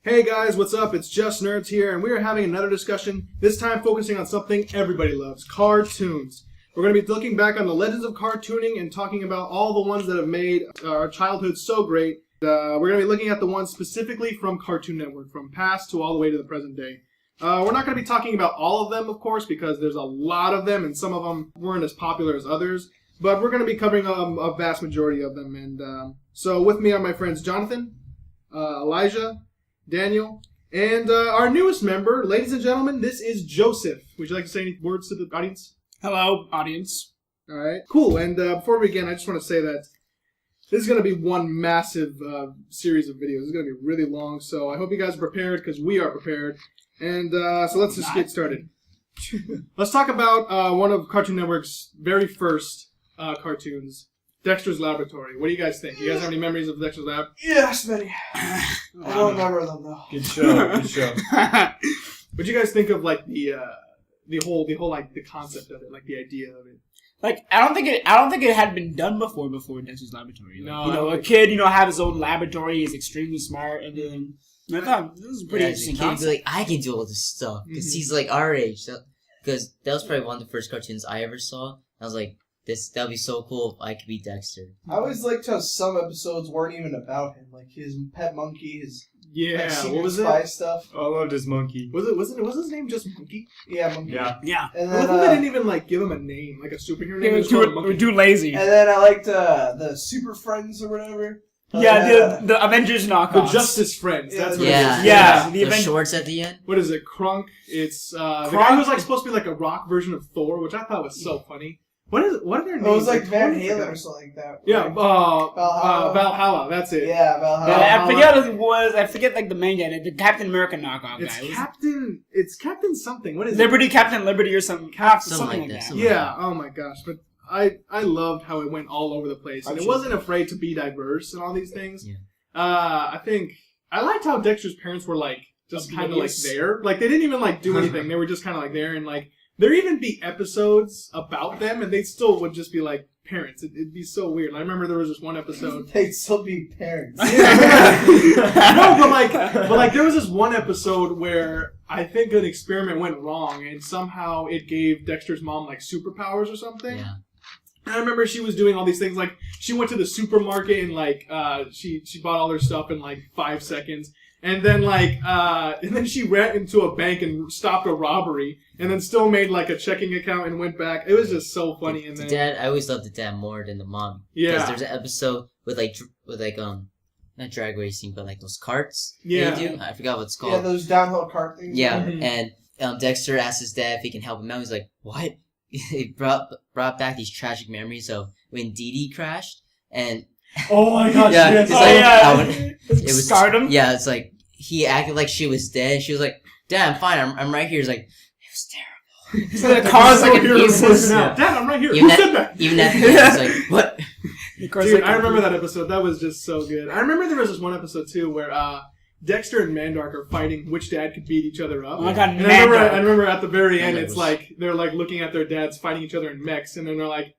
Hey guys, what's up? It's Just Nerds here, and we are having another discussion, this time focusing on something everybody loves, cartoons. We're going to be looking back on the legends of cartooning and talking about all the ones that have made our childhood so great. We're going to be looking at the ones specifically from Cartoon Network, from past to all the way to the present day. We're not going to be talking about all of them, of course, because there's a lot of them, and some of them weren't as popular as others. But we're going to be covering a vast majority of them. And so with me are my friends Jonathan, Elijah, Daniel, and our newest member. Ladies and gentlemen, this is Joseph. Would you like to say any words to the audience? Hello, audience. All right, cool. And before we begin, I just want to say that this is going to be one massive series of videos. It's going to be really long, so I hope you guys are prepared, because we are prepared. And so let's just get started. Let's talk about one of Cartoon Network's very first cartoons, Dexter's Laboratory. What do you guys think? You guys have any memories of Dexter's Lab? Yes, many. I don't remember them though. Good show. Good show. What do you guys think of like the whole like the concept of it, like the idea of it? Like I don't think it had been done before Dexter's Laboratory. Like, No, a kid, have his own laboratory. He's extremely smart, and then I thought this was a pretty interesting As a kid, concept. be like, I can do all this stuff because he's like our age. Because that was probably one of the first cartoons I ever saw. I was like, that would be so cool if I could be Dexter. I always liked how some episodes weren't even about him, like his pet monkey, his What was spy it? stuff. I loved his monkey. Was his name just Monkey? Yeah, monkey. Yeah. And I then they didn't even like give him a name, like a superhero name. They Just called him were Monkey. too lazy. and then I liked the Super Friends or whatever. The Avengers The knockoffs. Justice Friends. Yeah, That's what Yeah, it is. Yeah. The shorts at the end. What is it? Krunk. It's the guy who's like supposed to be like a rock version of Thor, which I thought was so funny. What is it? What are their names? It was like I Van totally Halen forgot. or something like that. Yeah, Like, Valhalla. That's it. yeah, Valhalla. I forget what it was. I forget like the main guy, the Captain America knockoff It's guy. Captain. It's Captain something. What is Liberty, Captain Liberty, or something. Something like that. it? Yeah. Oh my gosh. But I loved how it went all over the place, and it wasn't afraid to be diverse and all these things. Yeah. I think I liked how Dexter's parents were like just kind of like there. Like they didn't even like do anything. They were just kind of like there, and like there'd even be episodes about them, and they still would just be like parents. It'd be so weird. And I remember there was this one episode. They'd still be parents. No, but like there was this one episode where I think an experiment went wrong, and somehow it gave Dexter's mom like superpowers or something. Yeah. And I remember she was doing all these things, like she went to the supermarket and like she bought all her stuff in like 5 seconds, and then she ran into a bank and stopped a robbery, and then still made like a checking account and went back. It was just so funny. And then Dad, I always loved the dad more than the mom. Yeah. Because there's an episode with not drag racing, but like those carts. Yeah. They do. I forgot what it's called. Yeah, those downhill cart things. Yeah, Mhm. and Dexter asked his dad if he can help him out. He's like, "What?" He brought back these tragic memories of when Dee Dee crashed, and oh my gosh, Yeah, yes. it's like- it was Stardom. Yeah, it's like he acted like she was dead. She was like, "Dad, I'm fine. I'm right here." He's like, "It was terrible." So the car's like in pieces. Dad, I'm right here. Even Who said at, that? even at the end, it's like, "What?" Dude, I remember that episode. That was just so good. I remember there was this one episode too where Dexter and Mandark are fighting which dad could beat each other up. Oh my god, And I Mandark. remember at the very end, Mandark it's was- like they're like looking at their dads fighting each other in mechs, and then they're like,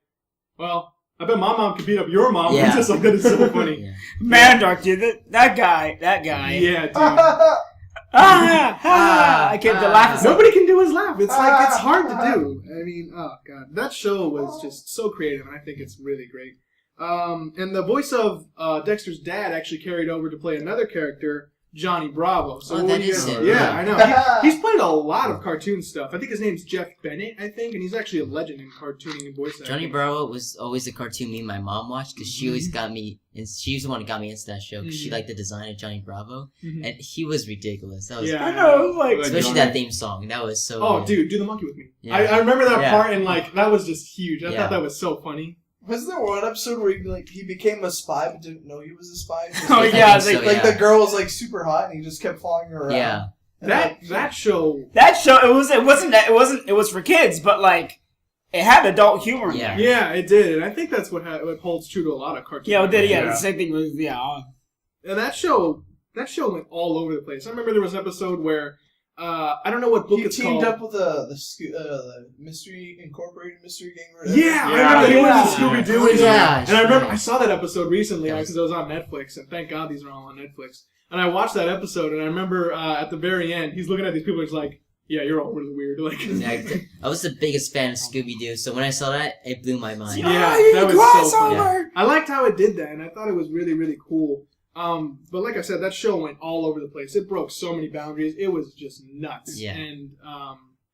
"Well, I bet my mom could beat up your mom." Yeah. It's just like that is so funny. Yeah. Mandark, dude. That guy. Yeah, dude. I can't laugh. Nobody can do his laugh. It's like it's hard to do. I mean, oh god, that show was just so creative, and I think it's really great. And the voice of Dexter's dad actually carried over to play another character, Johnny Bravo. So Oh, that is it. Yeah, I know. He's played a lot of cartoon stuff. I think his name's Jeff Bennett, and he's actually a legend in cartooning and voice acting. Johnny Bravo was always the cartoon me and my mom watched because she always got me, and she was the one that got me into that show because she liked the design of Johnny Bravo, Mhm. and he was ridiculous. That was, Yeah, I know, like especially that theme song. That was so. Oh, good. dude, do the monkey with me. Yeah. I remember that Yeah. part, and like that was just huge. I Yeah. thought that was so funny. Wasn't there one episode where he became a spy but didn't know he was a spy? Oh, I yeah, think so, Like yeah. the girl was like super hot and he just kept following her around. Yeah. And, That show. that show. It was for kids, but like it had adult humor in Yeah. there. Yeah, it did, and I think that's what holds true to a lot of cartoons. Yeah, it did. Yeah, Yeah. the same thing with And that show went all over the place. I remember there was an episode where I don't know what book he it's teamed called. up with the Mystery Incorporated Mystery Gang. or Yeah, I Yeah. remember he Yeah. was Scooby Doo. Oh, yeah. And I remember Right. I saw that episode recently Yeah. because it was on Netflix, and thank God these are all on Netflix. And I watched that episode, and I remember at the very end, he's looking at these people, and he's like, "Yeah, you're all really weird." Like, I was the biggest fan of Scooby-Doo, so when I saw that, it blew my mind. yeah, that was so funny. I liked how it did that, and I thought it was really, really cool. But like I said, that show went all over the place. It broke so many boundaries. It was just nuts. Yeah. And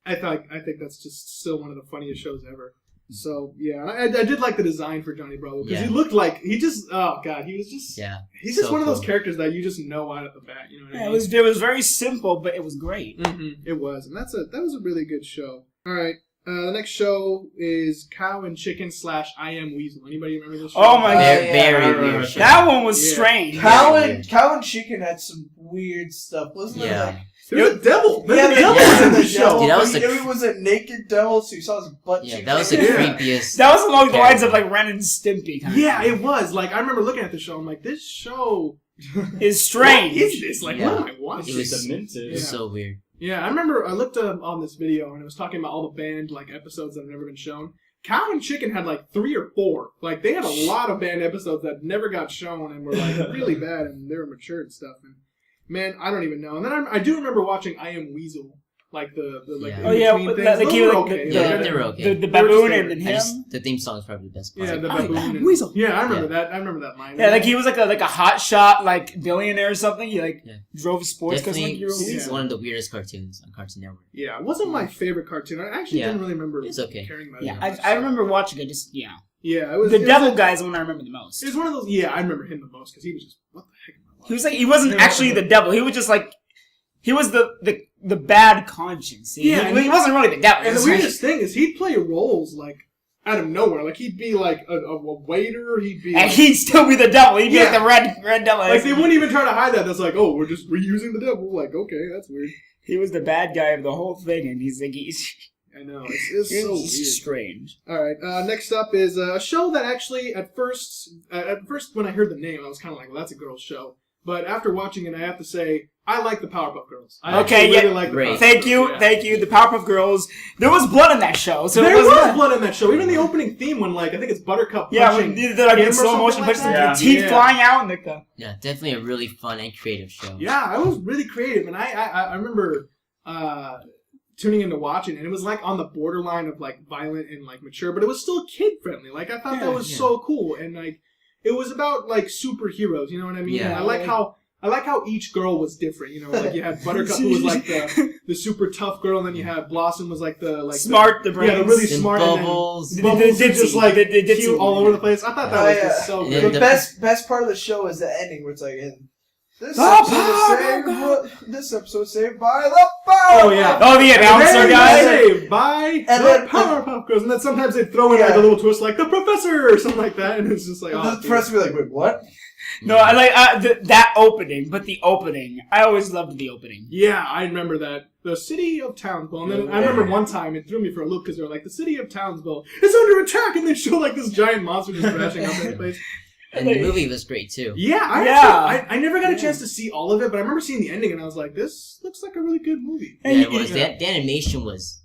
I think that's just still one of the funniest shows ever. So yeah, I did like the design for Johnny Bravo because he looked like he was just he's just so one of those cool. characters that you just know out of the bat. You know what I mean? It was very simple, but it was great. Mm-hmm. It was, and that was a really good show. All right. The next show is Cow and Chicken / I Am Weasel. Anybody remember this show? Oh my god. Very weird show. That one was strange. Cow and Chicken had some weird stuff, wasn't there? Like, there was a devil. the devil was in the show. Dude, that was it was a naked devil, so you saw his butt cheeks. That was the creepiest. That was along the lines of like Ren and Stimpy kind Yeah, of. it was. Like, I remember looking at the show, I'm like, this show Is strange. What is this? Like, what am I watching? It was demented. It was so weird. Yeah, I remember I looked on this video and it was talking about all the banned like episodes that have never been shown. Cow and Chicken had like 3 or 4. Like they had a lot of banned episodes that never got shown and were like really bad and they were mature and stuff. And man, I don't even know. And then I do remember watching I Am Weasel, like the in-between things. Those were okay. They were okay. The baboon and him. The theme song is probably the best part. Yeah, the I baboon. Am and, Weasel. Yeah, I remember that. I remember that line. Yeah, like he was like a hotshot like billionaire or something. He like drove sports cars like you're a It's weasel. one of the weirdest cartoons on Cartoon Network. Yeah, it wasn't my favorite cartoon. I actually didn't really remember caring about it. Yeah, I remember watching it. Yeah, it was the devil guy is the one I remember the most. It was one of those. Yeah, I remember him the most because he was just what the heck am I watching? He was like he wasn't actually the devil. He was just like he was the bad conscience. He wasn't really the devil. And the weirdest thing is he'd play roles like out of nowhere. Like he'd be like a waiter. He'd be and he'd still be the devil. He'd be like the red devil. Like they wouldn't even try to hide that. That's like, oh, we're just reusing the devil. Like, okay, that's weird. He was the bad guy of the whole thing, and he's I know it's so weird. Strange. All right, next up is a show that actually at first when I heard the name, I was kind of like, well, that's a girl's show. But after watching it, I have to say, I like the Powerpuff Girls. I really like the Powerpuff Girls. Thank you. The Powerpuff Girls. There was blood in that show. So there was blood in that show. Even the opening theme when, like, I think it's Buttercup punching when they're like in slow motion, like the teeth flying out. And yeah, definitely a really fun and creative show. Yeah, it was really creative. And I remember tuning in to watch it, and it was, like, on the borderline of, like, violent and, like, mature. But it was still kid-friendly. Like, I thought that was so cool. And, like, it was about, like, superheroes. You know what I mean? Yeah. And I like how each girl was different, you know, like you had Buttercup who was like the super tough girl, and then you had Blossom was like the smart, the brains. Yeah, the really and smart. Bubbles. And then Bubbles was just like cute all over the place. I thought that was just so good. The best part of the show is the ending where it's like, this episode saved by the Powerpuff. Oh yeah. Oh, the announcer guy. Saved by the Powerpuff Girls, and then sometimes they'd throw in like a little twist, like the professor or something like that, and it's just like the professor would be like, wait, what? No, I like that opening, but the opening. I always loved the opening. Yeah, I remember that. The city of Townsville. And then I remember one time it threw me for a loop because they were like, the city of Townsville is under attack, and they show like this giant monster just crashing out in the place. And the movie was great too. Yeah, I never got a chance to see all of it, but I remember seeing the ending and I was like, this looks like a really good movie. Yeah, it was. The animation was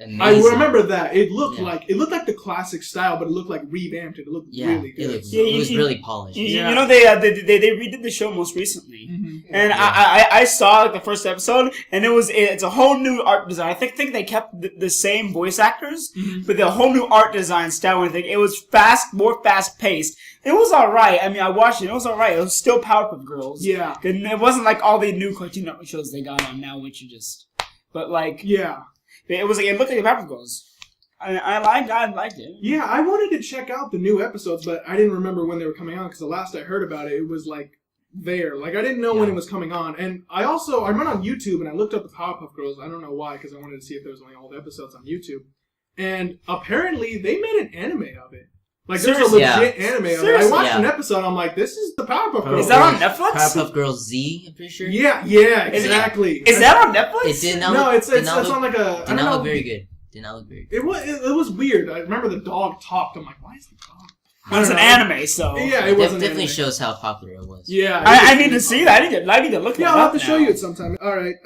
amazing. I remember that. It looked like the classic style, but it looked like revamped. It looked really good. It was really polished. You know, they redid the show most recently, and I saw like the first episode, and it's a whole new art design. I think they kept the same voice actors, but the whole new art design style and everything. It was more fast paced. It was alright. I mean, I watched it. It was alright. It was still Powerpuff Girls. Yeah, and it wasn't like all the new Cartoon Network shows they got on now, which are just, but like It was like it looked like the Powerpuff Girls. I liked it. Yeah, I wanted to check out the new episodes, but I didn't remember when they were coming on because the last I heard about it, it was like there. Like I didn't know when it was coming on. And I went on YouTube and I looked up the Powerpuff Girls. I don't know why, because I wanted to see if there was only old episodes on YouTube. And apparently they made an anime of it. Like there's a legit anime of it. I watched an episode. I'm like, this is the Powerpuff Girls. Is that on Netflix? Powerpuff Girls Z, I'm pretty sure. Yeah, exactly. Is that on Netflix? It did not. No, it's on like a. Did not look very good. Did not look very good. It was weird. I remember the dog talked. I'm like, why is the dog? It was an anime, so yeah, it definitely shows how popular it was. Yeah, I need to see that. I need to look. Yeah, I'll have to show you it sometime. All right,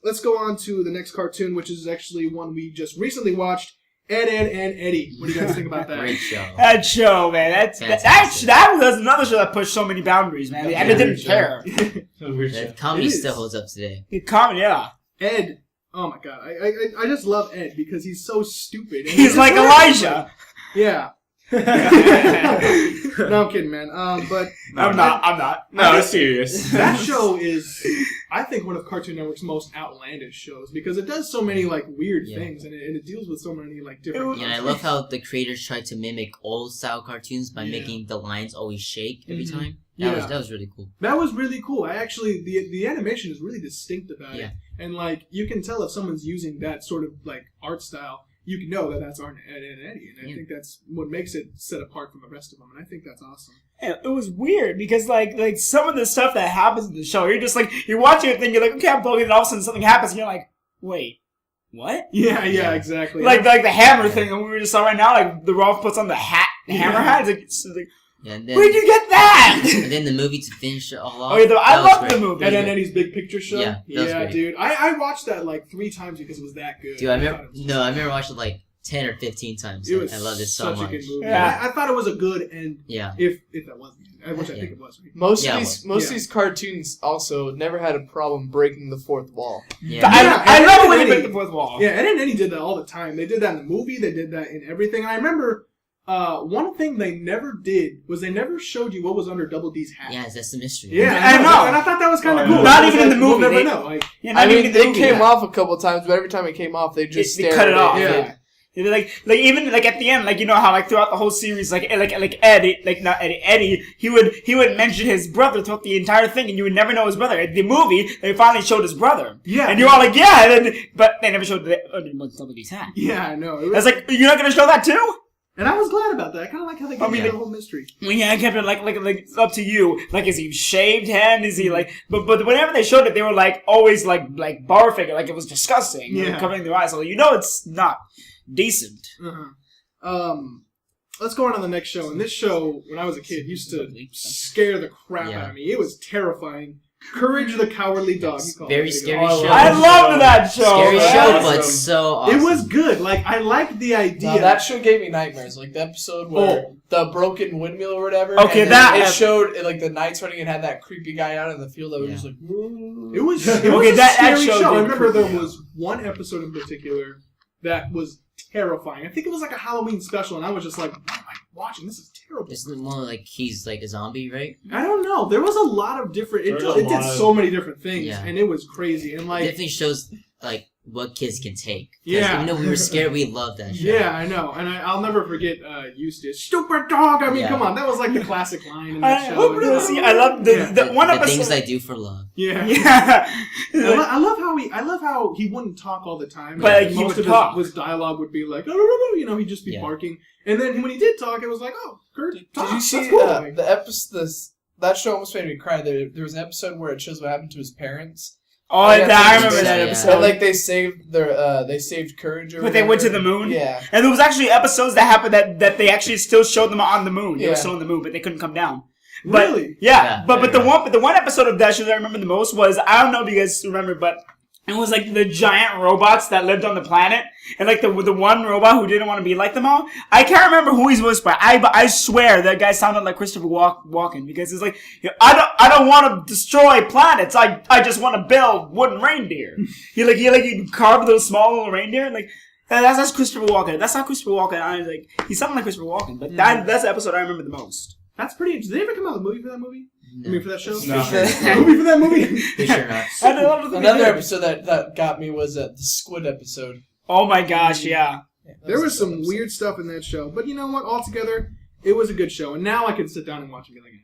let's go on to the next cartoon, which is actually one we just recently watched. Ed, and Eddie. What do you guys think about that? Great show. That show, man. That was another show that pushed so many boundaries, man. And it didn't care. The comedy It is. still holds up today. The comedy, yeah. Ed, oh my god, I just love Ed because he's so stupid. And He's like Elijah. Yeah. No, I'm kidding, man. But I'm not. No, it's serious. that show is, I think, one of Cartoon Network's most outlandish shows because it does so many like weird things and it deals with so many like different. Yeah, and I love how the creators tried to mimic old style cartoons by making the lines always shake every time. That was really cool. That was really cool. I actually the animation is really distinct about it, and like you can tell if someone's using that sort of like art style. You can know that that's Ed and Eddie, and I think that's what makes it set apart from the rest of them, and I think that's awesome. Yeah, it was weird because like some of the stuff that happens in the show, you're just like you're watching it, and you're like, okay, I'm following it, and all of a sudden something happens, and you're like, wait, what? Yeah, exactly. Like the hammer thing that we were just saw right now, like the Rolf puts on the hat, the hammer hat. It's like and then, where'd you get that? And then the movie to finish it all off. Oh, yeah, I love the movie. And then Eddie's Big Picture Show. Yeah, that was great. Dude, I watched that like 3 times because it was that good. Dude, I remember watching it like 10 or 15 times. I loved it so much. Such a good movie. Yeah. I thought it was a good end. Yeah. If that wasn't, which I think it was. Most of these cartoons also never had a problem breaking the fourth wall. Yeah. I love when they break the fourth wall. Yeah, Ed and Eddie did that all the time. They did that in the movie. They did that in everything. And I remember one thing they never did was they never showed you what was under Double D's hat. Yeah, that's the mystery. Yeah, I know. And I thought that was kind of cool. Not It's even in like, the movie. We'll never They- know. Like, Yeah, not I even mean, in the they movie, came off a couple times, but every time it came off, they just they stared cut it at off. it. Yeah. Like even like at the end, like you know how like throughout the whole series, like Eddie, like not Eddie, he would mention his brother throughout the entire thing, and you would never know his brother. In the movie, they finally showed his brother. Yeah. And you're all like, yeah, and then, but they never showed somebody's hat. yeah, I know. I was like, you're not gonna show that too? And I was glad about that. I kind of like how they gave me the whole mystery. Well, yeah, I kept it like it's up to you. Like, is he shaved head? Is he like? But whenever they showed it, they were like always like barfing, like it was disgusting. Yeah. Covering their eyes, so you know it's not decent. Let's go on to the next show. And this show, when I was a kid, used to scare the crap out of me. It was terrifying. Courage the Cowardly Dog. You call Very it. scary show. I loved that show. Scary man. show, but so awesome. It was good. Like, I liked the idea. No, that show gave me nightmares. Like the episode where the broken windmill or whatever. Okay, and that it showed like the nights running and had that creepy guy out in the field that was just like. It was Okay, a that scary show show. I did remember creep me there was one episode in particular that was terrifying. I think it was like a Halloween special, and I was just like, what am I watching? This is terrible. Isn't it more like he's like a zombie, right? I don't know. There was a lot of different... It did so many different things, and it was crazy. And It like, definitely shows like what kids can take. 'Cause Yeah. even though we were scared, we loved that show. yeah, I know. And I'll never forget Eustace. Stupid dog! I mean, come on. That was like the classic line in that show. See, I love the one The episode. things I do for love. Yeah. Yeah. I love how he wouldn't talk all the time. But, Like, he most would of talk. his dialogue would be like, oh, you know, he'd just be barking. And then when he did talk, it was like, oh, Kurt, talk. Did you see That's cool. the episode? That show almost made me cry. There was an episode where it shows what happened to his parents. Oh, Yeah, I remember yeah. that Yeah. episode. But like they saved Courage. Or But they went to whatever. the moon. Yeah. And there was actually episodes that happened that they actually still showed them on the moon. They were Yeah. still on the moon, but they couldn't come down. But, Really? Yeah. But Yeah. the one episode of that show that I remember the most was, I don't know if you guys remember, but it was like the giant robots that lived on the planet, and like the one robot who didn't want to be like them all. I can't remember who he's voiced by. I swear that guy sounded like Christopher Walken, because it's like, I don't want to destroy planets. I just want to build wooden reindeer. he carved those small little reindeer, and like that's Christopher Walken. That's not Christopher Walken. I was like, he sounded like Christopher Walken, but that's the episode I remember the most. That's pretty interesting. Did they ever come out with a movie for that movie? No. I mean, for that show? No. A movie for that movie? For sure not. Another episode that got me was the Squid episode. Oh my gosh, yeah. There was some weird stuff in that show. But you know what? Altogether, it was a good show. And now I can sit down and watch it again.